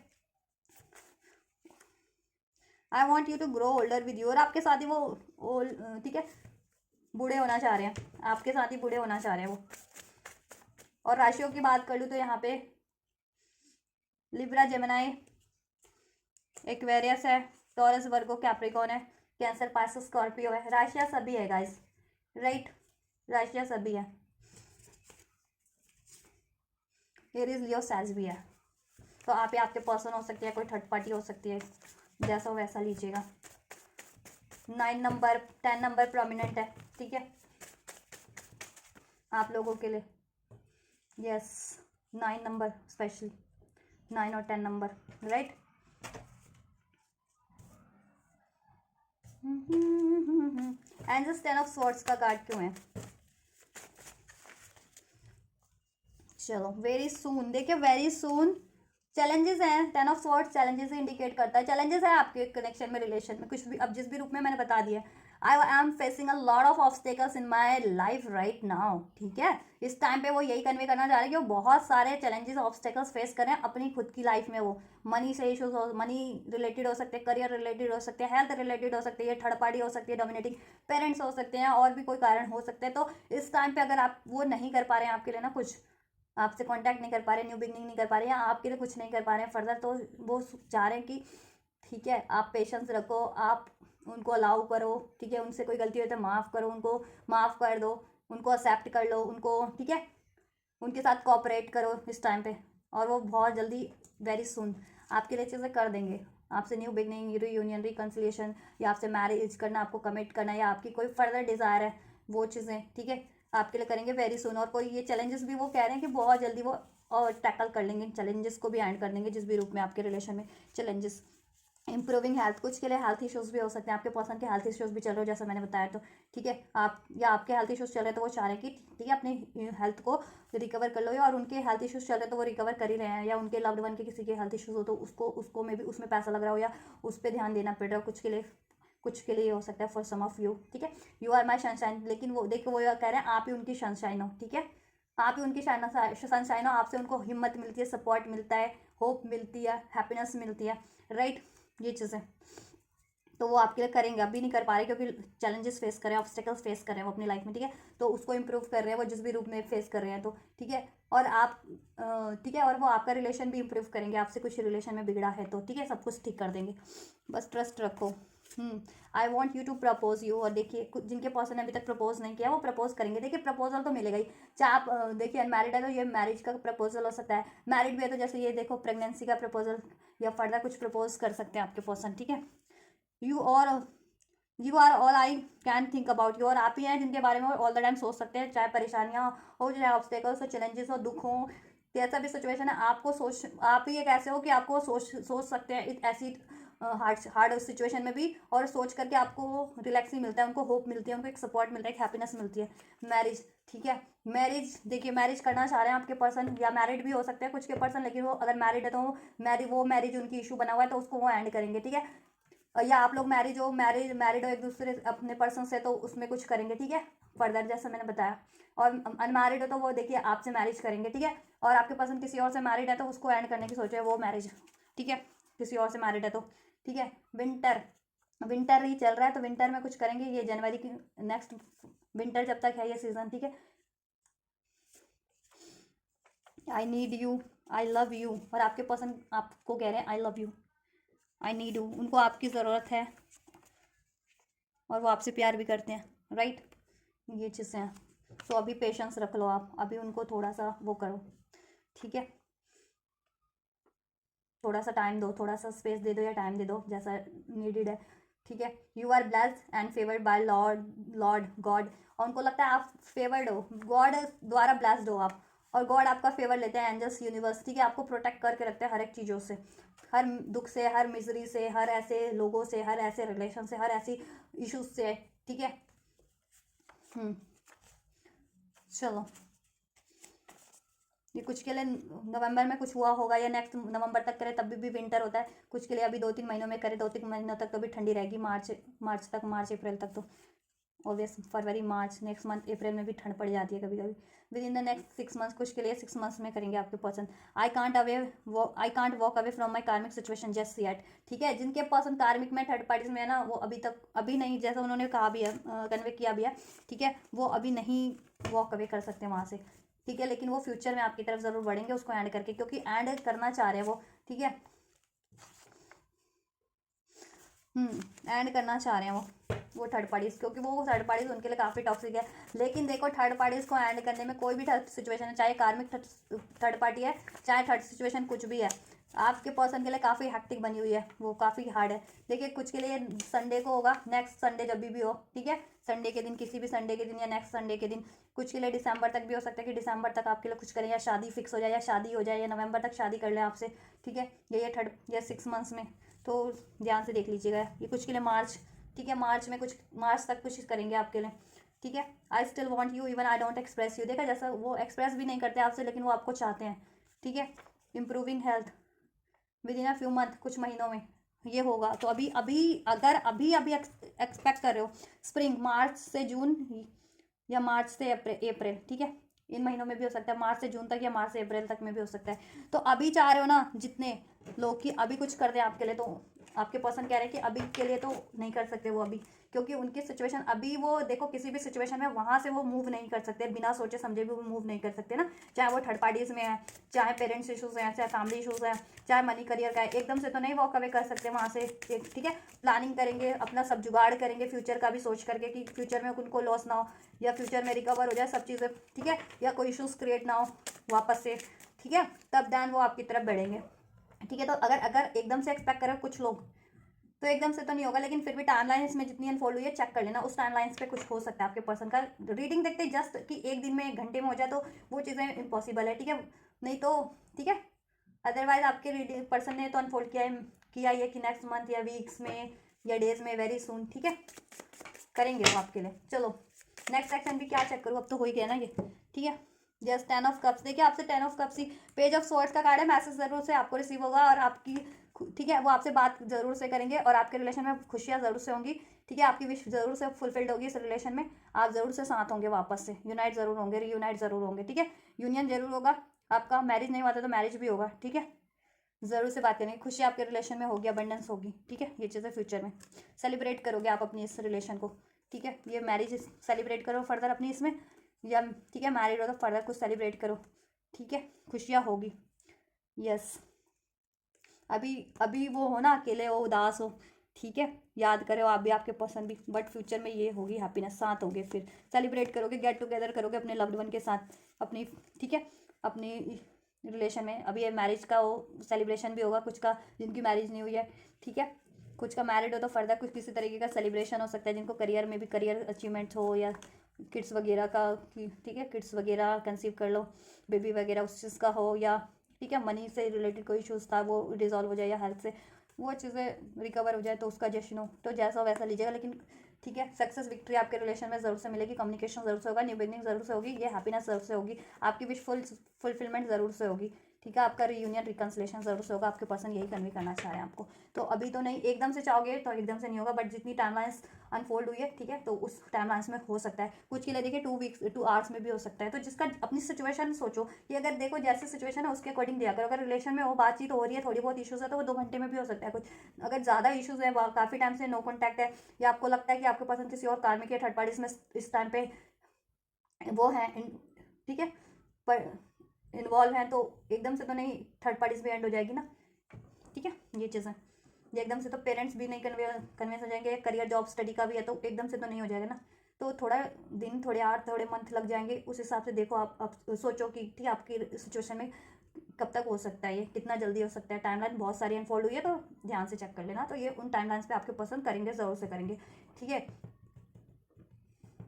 I want you to grow older with you, और आपके साथ ही वो ठीक है, बूढ़े होना चाह रहे हैं, आपके साथ ही बूढ़े होना चाह रहे हैं वो। और राशियों की बात कर लूँ तो यहाँ पे लिब्रा, जेमिनी, एक्वेरियस है, टॉरस, वर्गो, कैप्रिकॉन है, कैंसर, पाइसेस, स्कॉर्पियो है, राशियाँ सभी है गाइस, राइट, राशियाँ सभी है, एरीज, लियो, सैज भी है। तो आप या आपके पर्सन हो सकते हैं, कोई थर्ड पार्टी हो सकती है, जैसा हो वैसा लीजिएगा। 9 नंबर, 10 नंबर प्रोमिनेंट है, ठीक है, आप लोगों के लिए, यस, 9 नंबर स्पेशली, 9 और 10 number, right. And just 10 of swords का कार्ड क्यों है? चलो, वेरी सून, देखिए वेरी सून चैलेंजेस हैं, 10 ऑफ स्वॉर्ड्स चैलेंजेस इंडिकेट करता है, चैलेंजेस है आपके कनेक्शन में, रिलेशन में, कुछ भी, अब जिस भी रूप में मैंने बता दिया, I am facing a lot of obstacles in my life right now, ठीक है। इस टाइम पे वो यही कन्वे करना चाह रहे हैं कि वो बहुत सारे चैलेंजेस, ऑब्स्टेकल्स फेस करें अपनी खुद की लाइफ में, वो मनी से इशूज हो, मनी रिलेटेड हो सकते हैं, करियर रिलेटेड हो सकते हैं, हेल्थ रिलेटेड हो सकती है, थर्ड पार्टी हो सकती है, डोमिनेटिंग पेरेंट्स हो सकते हैं, और भी कोई कारण हो सकते हैं। तो इस टाइम पे अगर आप वो नहीं कर पा रहे हैं आपके लिए ना, कुछ आपसे कांटेक्ट नहीं कर पा रहे, न्यू बिगनिंग नहीं कर पा रहे, या आपके लिए कुछ नहीं कर पा रहे हैं फर्दर, तो वो चाह रहे हैं कि ठीक है आप पेशेंस रखो, आप उनको अलाउ करो, ठीक है, उनसे कोई गलती हो तो माफ़ करो, उनको माफ़ कर दो, उनको एक्सेप्ट कर लो, उनको, ठीक है, उनके साथ कोऑपरेट करो इस टाइम पे, और वो बहुत जल्दी, वेरी सुन आपके लिए चीज़ें कर देंगे, आपसे न्यू बिगनिंग, रीयूनियन, रिकन्सिलिएशन, या आपसे मैरिज करना, आपको कमिट करना, या आपकी कोई फर्दर डिज़ायर है, वो चीज़ें, ठीक है, आपके लिए करेंगे वेरी सुन। और कोई ये चैलेंजेस भी वो कह रहे हैं कि बहुत जल्दी वो और टैकल कर लेंगे, चैलेंजेस को भी एंड कर देंगे, जिस भी रूप में आपके रिलेशन में चैलेंजेस। इंप्रूविंग हेल्थ, कुछ के लिए हेल्थ इश्यूज़ भी हो सकते हैं, आपके पर्सन के हेल्थ इश्यूज़ भी चल रहे हो जैसा मैंने बताया, तो ठीक है, आप या आपके हेल्थ इश्यूज़ चल रहे हैं तो वो चाह रहे हैं कि ठीक है अपनी हेल्थ को रिकवर कर लो, या और उनके हेल्थ इश्यूज़ चल रहे हैं तो वो रिकवर कर ही रहे हैं, या उनके लव्ड वन के किसी के हेल्थ इश्यूज़ हो तो उसको में भी उसमें पैसा लग रहा हो या उस पर ध्यान देना पड़ रहा हो, कुछ के लिए हो सकता है, फॉर सम ऑफ यू, ठीक है, यू आर माई सनशाइन, लेकिन वो देखो वो कह रहे हैं आप ही उनकी सनशाइन हो, ठीक है, आप ही उनकी सनशाइन हो, आपसे उनको हिम्मत मिलती है, सपोर्ट मिलता है, होप मिलती है, हैप्पीनेस मिलती है, राइट, ये चीज़ें तो वो आपके लिए करेंगे, अभी नहीं कर पा रहे क्योंकि चैलेंजेस फेस कर रहे हैं, ऑब्स्टेकल्स फेस कर रहे हैं वो अपनी लाइफ में, ठीक है, तो उसको इंप्रूव कर रहे हैं वो जिस भी रूप में फेस कर रहे हैं, तो ठीक है, और आप ठीक है, और वो आपका रिलेशन भी इंप्रूव करेंगे, आपसे कुछ रिलेशन में बिगड़ा है तो ठीक है, सब कुछ ठीक कर देंगे, बस ट्रस्ट रखो। I want you to propose you, और देखिए कुछ जिनके पर्सन ने अभी तक प्रपोज नहीं किया वो प्रपोज करेंगे, देखिए प्रपोजल तो मिलेगा ही, चाहे आप देखिए अनमैरिड है तो ये मैरिज का प्रपोजल हो सकता है, मैरिड भी है तो जैसे ये देखो प्रेगनेंसी का प्रपोजल, या फर्दर कुछ प्रपोज कर सकते हैं आपके पर्सन, ठीक है। यू और you are all I can think about you, और आप ही हैं जिनके बारे में ऑल द टाइम सोच सकते हैं, चाहे परेशानियाँ हो, चाहे ऑब्स्टेकल्स हो, चैलेंजेस हो, दुख हो, कैसा भी सिचुएशन है, आपको सोच, आप ही एक ऐसे हो कि आपको सोच सकते हैं ऐसी हार्ड हार्ड सिचुएशन में भी, और सोच करके आपको रिलैक्स ही मिलता है, उनको होप मिलती है, उनको एक सपोर्ट मिलता है, एक हैप्पीनेस मिलती है। मैरिज, ठीक है, मैरिज देखिए, मैरिज करना चाह रहे हैं आपके पर्सन, या मैरिड भी हो सकते हैं कुछ के पर्सन, लेकिन वो अगर मैरिड है तो वो मैरिज उनकी इशू बना हुआ है तो उसको वो एंड करेंगे, ठीक है। या आप लोग मैरिड हो एक दूसरे अपने पर्सन से, तो उसमें कुछ करेंगे, ठीक है, फर्दर जैसा मैंने बताया। और अनमैरिड हो तो वो देखिए आपसे मैरिज करेंगे, ठीक है। और आपके पर्सन किसी और से मैरिड है तो उसको एंड करने की सोच रहे हैं वो मैरिज, ठीक है, किसी और से मैरिड है तो, ठीक है। विंटर, विंटर ही चल रहा है तो विंटर में कुछ करेंगे, ये जनवरी की नेक्स्ट विंटर जब तक है ये सीजन, ठीक है। I need you, I love you, और आपके पर्सन आपको कह रहे हैं I love you, I need you, उनको आपकी ज़रूरत है और वो आपसे प्यार भी करते हैं, राइट, ये चीज़ें हैं। तो अभी पेशेंस रख लो आप, अभी उनको थोड़ा सा वो करो, ठीक है, थोड़ा सा टाइम दो, थोड़ा सा स्पेस दे दो या टाइम दे दो जैसा नीडेड है, ठीक है। You are blessed and favoured by lord God, और उनको लगता है आप फेवर्ड हो, गॉड द्वारा ब्लेस्ड हो आप, और गॉड आपका फेवर लेते हैं, एंजल्स यूनिवर्स, ठीक है, आपको प्रोटेक्ट करके रखते हैं हर एक चीज़ों से, हर दुख से, हर मिजरी से, हर ऐसे लोगों से, हर ऐसे रिलेशन से, हर ऐसी इश्यूज से, ठीक है। चलो, ये कुछ के लिए नवंबर में कुछ हुआ होगा या नेक्स्ट नवंबर तक करे तब भी विंटर होता है, कुछ के लिए अभी 2-3 महीनों में करे, 2-3 महीनों तक तो भी ठंडी रहेगी, मार्च तक, मार्च अप्रैल तक तो ऑब्वियस, फरवरी मार्च नेक्स्ट मंथ अप्रैल में भी ठंड पड़ जाती है कभी कभी। With in the next 6 months, कुछ के लिए 6 मंथ्स में करेंगे आपके person. I can't walk away from my कार्मिक सिचुएशन जस्ट येट, ठीक है, जिनके पर्सन कार्मिक में थर्ड पार्टीज में है ना, वो अभी नहीं, जैसा उन्होंने कहा भी है, कन्वे किया भी है, ठीक है, वो अभी नहीं वॉक अवे कर सकते वहाँ से, ठीक है, लेकिन वो फ्यूचर में आपकी तरफ जरूर बढ़ेंगे उसको एंड करके, क्योंकि एंड करना चाह रहे हैं वो, ठीक है, एंड करना चाह रहे हैं वो थर्ड पार्टीज, क्योंकि वो थर्ड पार्टीज उनके लिए काफ़ी टॉक्सिक है। लेकिन देखो, थर्ड पार्टीज को एंड करने में कोई भी थर्ड सिचुएशन है, चाहे कार्मिक थर्ड पार्टी है, चाहे थर्ड सिचुएशन कुछ भी है, आपके पर्सन के लिए काफ़ी हैक्टिक बनी हुई है, वो काफ़ी हार्ड है। देखिए, कुछ के लिए संडे को होगा, नेक्स्ट संडे जब भी हो, ठीक है, संडे के दिन, किसी भी संडे के दिन या नेक्स्ट संडे के दिन, कुछ के लिए दिसंबर तक भी हो सकता है कि दिसंबर तक आपके लिए कुछ करें, या शादी फिक्स हो जाए, या शादी हो जाए, या नवंबर तक शादी कर ले आपसे, ठीक है, ये 6 मंथ्स में, तो ध्यान से देख लीजिएगा। ये कुछ के लिए मार्च, ठीक है, मार्च तक कुछ करेंगे आपके लिए, ठीक है। I still want you even I don't express you, देखा, जैसा वो एक्सप्रेस भी नहीं करते आपसे, लेकिन वो आपको चाहते हैं, ठीक है। Improving health with in a few month, कुछ महीनों में ये होगा। तो अभी अभी अगर अभी अभी एक्सपेक्ट कर रहे हो स्प्रिंग, मार्च से जून या मार्च से अप्रैल, ठीक है, इन महीनों में भी हो सकता है, मार्च से जून तक या मार्च से अप्रैल तक में भी हो सकता है। तो अभी चाह रहे हो ना जितने लोग कि अभी कुछ कर दें आपके लिए, तो आपके पर्सन कह रहे हैं कि अभी के लिए तो नहीं कर सकते वो अभी, क्योंकि उनकी सिचुएशन अभी, वो देखो किसी भी सिचुएशन में वहाँ से वो मूव नहीं कर सकते, बिना सोचे समझे भी वो मूव नहीं कर सकते ना, चाहे वो थर्ड पार्टीज में है, चाहे पेरेंट्स इशूज़ हैं, चाहे फैमिली इशूज़ हैं, चाहे मनी करियर का है, एकदम से तो नहीं वॉक अवे कर सकते वहाँ से, ठीक है। प्लानिंग करेंगे, अपना सब जुगाड़ करेंगे, फ्यूचर का भी सोच करके कि फ्यूचर में उनको लॉस ना हो, या फ्यूचर में रिकवर हो जाए सब चीज़ें, ठीक है, या कोई इशूज़ क्रिएट ना हो वापस से, ठीक है, तब दैन वो आपकी तरफ बढ़ेंगे, ठीक है। तो अगर अगर एकदम से एक्सपेक्ट करें कुछ लोग, तो एकदम से तो नहीं होगा, लेकिन फिर भी टाइमलाइन इसमें जितनी अनफोल्ड हुई है चेक कर लेना, उस टाइमलाइंस पे कुछ हो सकता है आपके पर्सन का। रीडिंग देखते जस्ट कि एक दिन में 1 घंटे में हो जाए तो वो चीज़ें इम्पॉसिबल है, ठीक है, नहीं तो, ठीक है। अदरवाइज आपके रीडिंग पर्सन ने तो अनफोल्ड किया ये कि नेक्स्ट मंथ या वीक्स में या डेज में, वेरी सुन, ठीक है, करेंगे वो आपके लिए। चलो, नेक्स्ट सेक्शन भी क्या चेक करूँ, अब तो हो ही गया ना ये, ठीक है। जस्ट 10 ऑफ कप्स, देखिए आपसे 10 of cups he, page of swords का कार्ड है, मैसेज जरूर से आपको रिसीव होगा, और आपकी, ठीक है, वो आपसे बात जरूर से करेंगे, और आपके रिलेशन में खुशियाँ जरूर से होंगी, ठीक है, आपकी विश जरूर से फुलफिल्ड होगी इस रिलेशन में, आप जरूर से साथ होंगे, वापस से यूनाइट जरूर होंगे, रीयूनाइट जरूर होंगे, ठीक है, यूनियन जरूर होगा आपका, मैरिज नहीं हुआ था तो मैरिज भी होगा, ठीक है, ज़रूर से बात करेंगे, खुशी आपके रिलेशन में होगी, अबंडेंस होगी, ठीक है, ये चीज़ें फ्यूचर में सेलिब्रेट करोगे आप अपनी इस रिलेशन को, ठीक है, ये मैरिज सेलिब्रेट करो फर्दर अपनी इसमें, या ठीक है मैरिड हो तो फर्दर कुछ सेलिब्रेट करो, ठीक है, खुशियाँ होगी, यस। अभी अभी वो हो ना, अकेले हो, उदास हो, ठीक है, याद करो आप भी, आपके पसंद भी, बट फ्यूचर में ये होगी हैप्पीनेस, साथ होगे, फिर सेलिब्रेट करोगे, गेट टुगेदर करोगे अपने लव्ड वन के साथ अपनी, ठीक है, अपनी रिलेशन में। अभी ये मैरिज का वो सेलिब्रेशन भी होगा कुछ का, जिनकी मैरिज नहीं हुई है, ठीक है, कुछ का मैरिड हो तो फर्दर कुछ किसी तरीके का सेलिब्रेशन हो सकता है, जिनको करियर में भी करियर अचीवमेंट हो, या किड्स वगैरह का, ठीक है, किड्स वगैरह कंसीव कर लो, बेबी वगैरह उस चीज़ का हो, या ठीक है मनी से रिलेटेड कोई इशूज़ था वो रिजॉल्व हो जाए, या हेल्थ से, वो चीज़ें रिकवर हो जाए तो उसका जश्न हो, तो जैसा वैसा लीजिएगा। लेकिन ठीक है, सक्सेस विक्ट्री आपके रिलेशन में ज़रूर से मिलेगी, कम्युनिकेशन ज़रूर से होगा, न्यू बिगनिंग ज़रूर से होगी, ये हैप्पीनेस ज़रूर से होगी, आपकी विश फुलफिलमेंट ज़रूर से होगी। ठीक है, आपका रीयूनियन रिकन्सिलेशन ज़रूर से होगा, आपके पर्सन यही कन्वे करना चाह रहे हैं आपको। तो अभी तो नहीं, एकदम से चाहोगे तो एकदम से नहीं होगा, बट जितनी टाइमलाइंस अनफोल्ड हुई है, ठीक है, तो उस टाइमलाइंस में हो सकता है। कुछ के लिए देखिए 2 आवर्स में भी हो सकता है। तो जिसका अपनी सिचुएशन सोचो कि अगर देखो जैसे सिचुएशन है उसके अकॉर्डिंग दिया करो। अगर रिलेशन में वो बातचीत हो रही है, थोड़ी बहुत इशूज़ है, तो वो 2 घंटे में भी हो सकता है कुछ। अगर ज़्यादा इशूज़ है, काफ़ी टाइम से नो कॉन्टैक्ट है, या आपको लगता है कि आपके पर्सन किसी और कार्मिक या थर्ड पार्टीज में इस टाइम पे वो है, ठीक है, पर इन्वॉल्व हैं, तो एकदम से तो नहीं थर्ड पार्टीज भी एंड हो जाएगी ना। ठीक है, ये चीज़ है। ये एकदम से तो पेरेंट्स भी नहीं कन्विंस हो जाएंगे, करियर जॉब स्टडी का भी है, तो एकदम से तो नहीं हो जाएगा ना। तो थोड़ा दिन, थोड़े आवर, थोड़े मंथ लग जाएंगे, उस हिसाब से देखो। आप सोचो कि ठीक है आपकी सिचुएशन में कब तक हो सकता है, ये कितना जल्दी हो सकता है। टाइमलाइन बहुत सारी अनफोल्ड हुई है, तो ध्यान से चेक कर लेना। तो ये उन टाइमलाइंस पे आपके पसंद करेंगे, ज़रूर से करेंगे। ठीक है,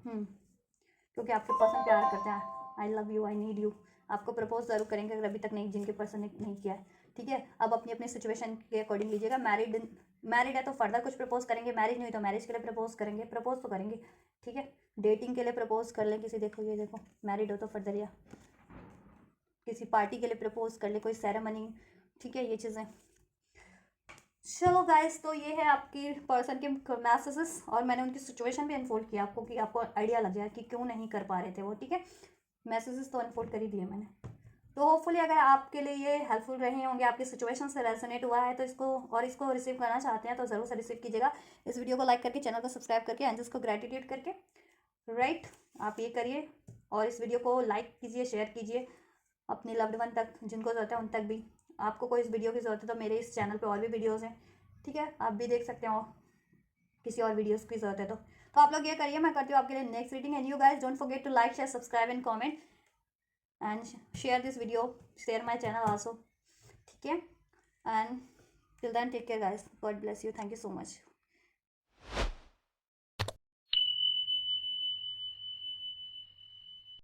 क्योंकि आपके पर्सन प्यार करते हैं, I love you, I need you, आपको प्रपोज ज़रूर करेंगे अगर अभी तक नहीं, जिनके पर्सन ने नहीं किया है। ठीक है, अब अपनी अपनी सिचुएशन के अकॉर्डिंग लीजिएगा। मैरिड है तो फर्दर कुछ प्रपोज करेंगे, मैरिज नहीं हुई तो मैरिज के लिए प्रपोज करेंगे, प्रपोज तो करेंगे। ठीक है, डेटिंग के लिए प्रपोज कर लें किसी, देखो ये देखो, मैरिड हो तो फर्दर, या किसी पार्टी के लिए प्रपोज कर ले, कोई सेरेमनी। ठीक है, ये चीज़ें। चलो गाइस, तो ये है आपकी पर्सन के मैसेजेस, और मैंने उनकी सिचुएशन भी अनफोल्ड किया आपको, कि आपको आइडिया लग जाए कि क्यों नहीं कर पा रहे थे वो। ठीक है, मैसेजेस तो अनफोल्ड कर ही दिए मैंने। तो होपफुली अगर आपके लिए ये हेल्पफुल रहे होंगे, आपकी सिचुएशन से रेजोनेट हुआ है, तो इसको रिसीव करना चाहते हैं तो ज़रूर से रिसीव कीजिएगा। इस वीडियो को लाइक करके, चैनल को सब्सक्राइब करके, एंजल्स को ग्रेटिट्यूड करके, राइट, आप ये करिए। और इस वीडियो को लाइक कीजिए, शेयर कीजिए अपने लव्ड वन तक, जिनको ज़रूरत है उन तक भी। आपको कोई इस वीडियो की ज़रूरत है तो मेरे इस चैनल पे और भी वीडियोज़ हैं, ठीक है, आप भी देख सकते हो। किसी और वीडियोज़ की ज़रूरत है तो आप लोग ये करिए। मैं करती हूँ आपके लिए next reading. And you guys don't forget to like, share, subscribe and comment and share this video, share my channel also. ठीक है, and till then take care guys, God bless you, thank you so much.